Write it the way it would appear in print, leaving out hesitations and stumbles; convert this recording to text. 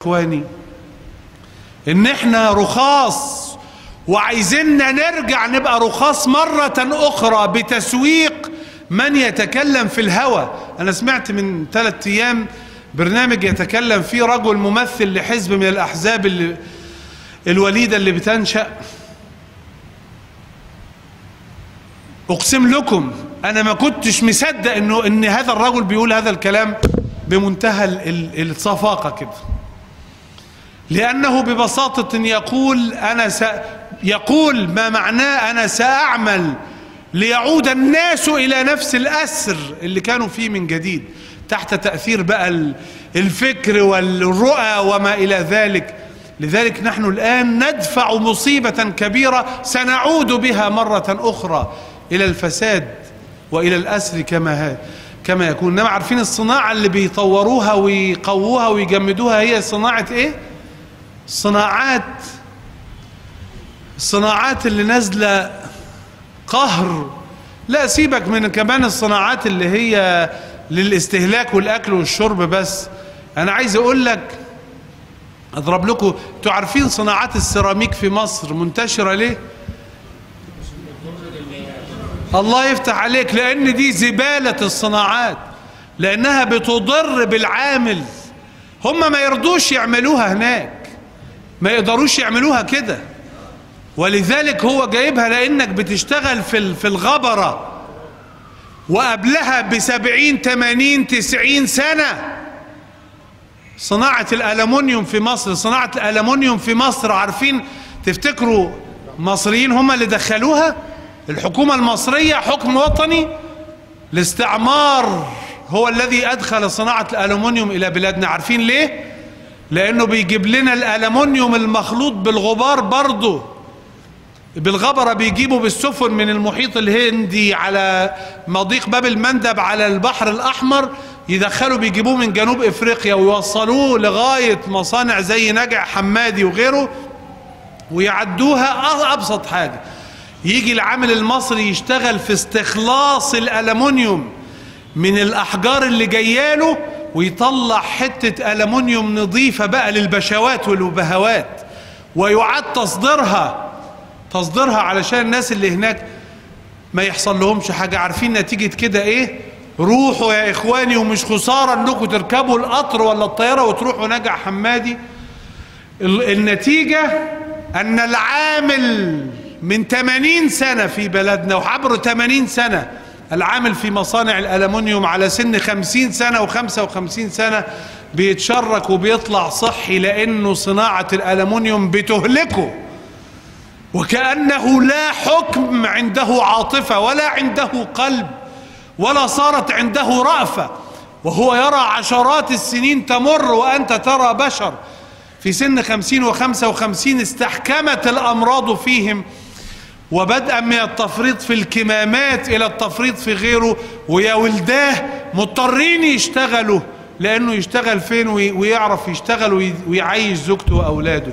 إخواني إن إحنا رخاص، وعايزيننا نرجع نبقى رخاص مرة أخرى بتسويق من يتكلم في الهوى. أنا سمعت من 3 أيام برنامج يتكلم فيه رجل ممثل لحزب من الأحزاب الوليدة اللي بتنشأ. أقسم لكم أنا ما كنتش مصدق إن هذا الرجل بيقول هذا الكلام بمنتهى الصفاقة كده، لأنه ببساطة يقول ما معناه أنا سأعمل ليعود الناس إلى نفس الأسر اللي كانوا فيه من جديد، تحت تأثير بقى الفكر والرؤى وما إلى ذلك. لذلك نحن الآن ندفع مصيبة كبيرة سنعود بها مرة أخرى إلى الفساد وإلى الأسر كما يكون. إنما عارفين الصناعة اللي بيطوروها ويقووها ويجمدوها هي صناعة إيه؟ الصناعات اللي نازلة قهر. لا سيبك من كمان الصناعات اللي هي للاستهلاك والأكل والشرب بس. أنا عايز أقول لك أضرب لكم، أنتوا عارفين صناعات السيراميك في مصر منتشرة ليه؟ الله يفتح عليك، لأن دي زبالة الصناعات، لأنها بتضر بالعامل. هم ما يرضوش يعملوها هناك، ما يقدروش يعملوها كده، ولذلك هو جايبها لأنك بتشتغل في الغبرة، وقبلها ب70 80 90 سنة. صناعة الألمنيوم في مصر، صناعة الألمنيوم في مصر عارفين، تفتكروا مصريين هم اللي دخلوها؟ الحكومة المصرية حكم وطني. الاستعمار هو الذي أدخل صناعة الألمنيوم إلى بلادنا. عارفين ليه؟ لأنه بيجيب لنا الألمنيوم المخلوط بالغبار، برضه بالغبرة بيجيبوا بالسفن من المحيط الهندي على مضيق باب المندب على البحر الأحمر، يدخلوا بيجيبوه من جنوب إفريقيا ويوصلوه لغاية مصانع زي نجع حمادي وغيره ويعدوها. أبسط حاجة يجي العامل المصري يشتغل في استخلاص الألمنيوم من الأحجار اللي جاياله، ويطلع حتة ألمنيوم نظيفة بقى للبشوات والبهوات، ويعاد تصديرها علشان الناس اللي هناك ما يحصل لهمش حاجة. عارفين نتيجة كده ايه؟ روحوا يا إخواني، ومش خسارة انكم تركبوا القطر ولا الطيارة وتروحوا نجع حمادي. النتيجة ان العامل من 80 سنة في بلدنا، وعبر 80 سنة العامل في مصانع الألمنيوم على سن 50 سنة و55 سنة بيتشرك وبيطلع صحي، لأنه صناعة الألمنيوم بتهلكه، وكأنه لا حكم عنده عاطفة ولا عنده قلب ولا صارت عنده رأفة، وهو يرى عشرات السنين تمر وأنت ترى بشر في سن 50 و55 استحكمت الأمراض فيهم، وبدءا من التفريط في الكمامات إلى التفريط في غيره، ويا ولداه مضطرين يشتغلوا، لأنه يشتغل فين ويعرف يشتغل ويعيش زوجته وأولاده.